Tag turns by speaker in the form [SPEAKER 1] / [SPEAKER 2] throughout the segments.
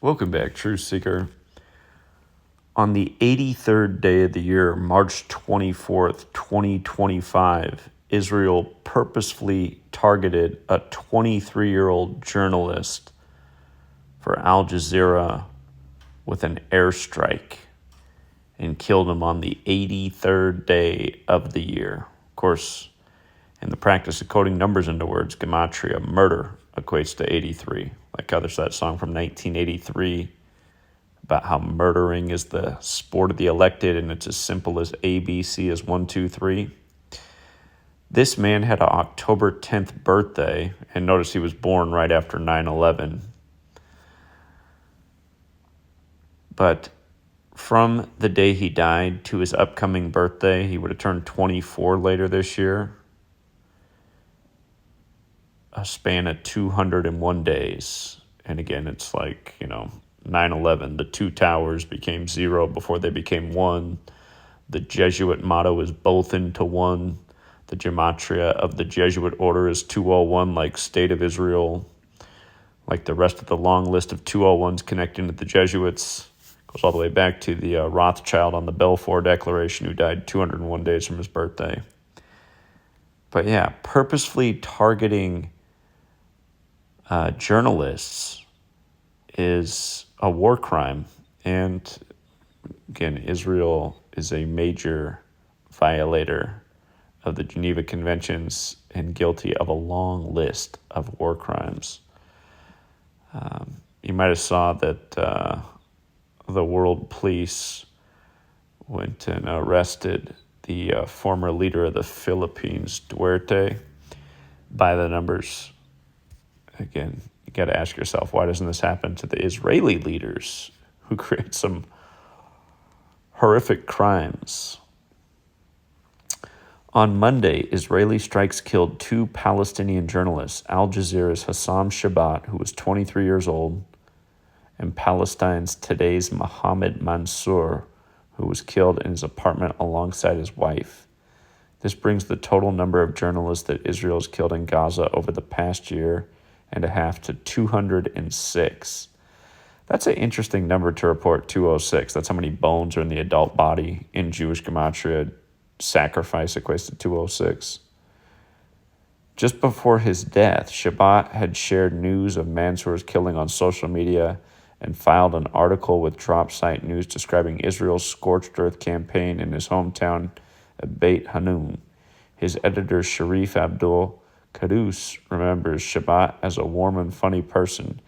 [SPEAKER 1] Welcome back, Truth Seeker. On the 83rd day of the year, March 24th, 2025, Israel purposefully targeted a 23-year-old journalist for Al Jazeera with an airstrike and killed him on the 83rd day of the year. Of course, in the practice of coding numbers into words, Gematria, murder, equates to 83. Like how there's that song from 1983 about how murdering is the sport of the elected and it's as simple as ABC as 1, 2, 3. This man had an October 10th birthday, and notice he was born right after 9/11. But from the day he died to his upcoming birthday, he would have turned 24 later this year, a span of 201 days. And again, it's like, 9/11, the two towers became zero before they became one. The Jesuit motto is both into one. The gematria of the Jesuit order is 201, like State of Israel. Like the rest of the long list of 201s connecting to the Jesuits. Goes all the way back to the Rothschild on the Balfour Declaration, who died 201 days from his birthday. But yeah, purposefully targeting journalists is a war crime. And again, Israel is a major violator of the Geneva Conventions and guilty of a long list of war crimes. You might have saw that the world police went and arrested the former leader of the Philippines, Duarte, by the numbers. Again, you got to ask yourself, why doesn't this happen to the Israeli leaders who create some horrific crimes? On Monday, Israeli strikes killed two Palestinian journalists, Al Jazeera's Hossam Shabat, who was 23 years old, and Palestine's Today's Mohammed Mansour, who was killed in his apartment alongside his wife. This brings the total number of journalists that Israel has killed in Gaza over the past year and a half to 206. That's an interesting number to report, 206. That's how many bones are in the adult body in Jewish gematria. Sacrifice equates to 206. Just before his death, Shabat had shared news of Mansour's killing on social media and filed an article with Drop Site News describing Israel's scorched earth campaign in his hometown of Beit Hanun. His editor, Sharif Abdul Qudus, remembers Shabat as a warm and funny person,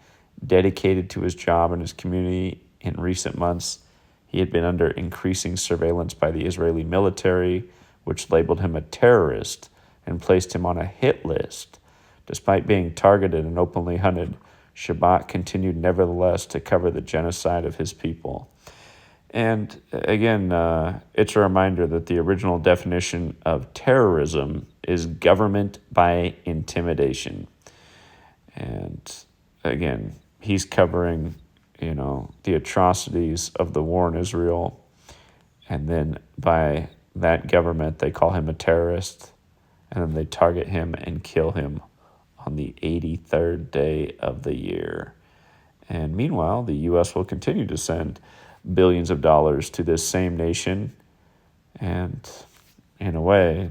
[SPEAKER 1] dedicated to his job and his community. In recent months, he had been under increasing surveillance by the Israeli military, which labeled him a terrorist and placed him on a hit list. Despite being targeted and openly hunted, Shabat continued nevertheless to cover the genocide of his people. And again, it's a reminder that the original definition of terrorism is government by intimidation. And again, he's covering, the atrocities of the war in Israel. And then by that government, they call him a terrorist. And then they target him and kill him on the 83rd day of the year. And meanwhile, the U.S. will continue to send billions of dollars to this same nation. And in a way,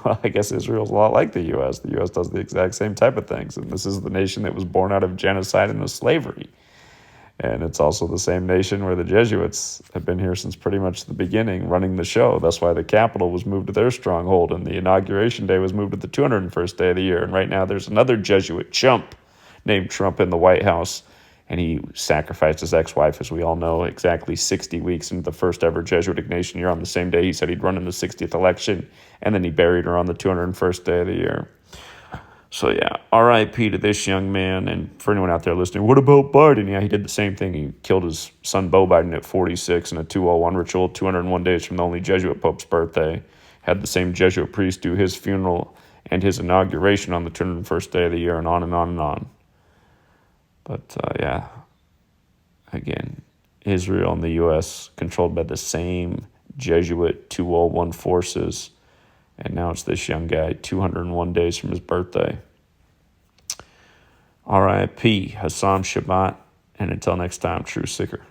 [SPEAKER 1] I guess Israel's a lot like the U.S. The U.S. does the exact same type of things. And this is the nation that was born out of genocide and of slavery. And it's also the same nation where the Jesuits have been here since pretty much the beginning, running the show. That's why the capital was moved to their stronghold, and the inauguration day was moved to the 201st day of the year. And right now there's another Jesuit chump named Trump in the White House, and he sacrificed his ex-wife, as we all know, exactly 60 weeks into the first ever Jesuit Ignatian year. On the same day he said he'd run in the 60th election, and then he buried her on the 201st day of the year. So yeah, R.I.P. to this young man. And for anyone out there listening, what about Biden? Yeah, he did the same thing. He killed his son Beau Biden at 46 in a 201 ritual, 201 days from the only Jesuit Pope's birthday. Had the same Jesuit priest do his funeral and his inauguration on the 201st day of the year, and on and on and on. But yeah, again, Israel and the U.S. controlled by the same Jesuit 201 forces. And now it's this young guy, 201 days from his birthday. R.I.P. Hossam Shabat And until next time, true seeker.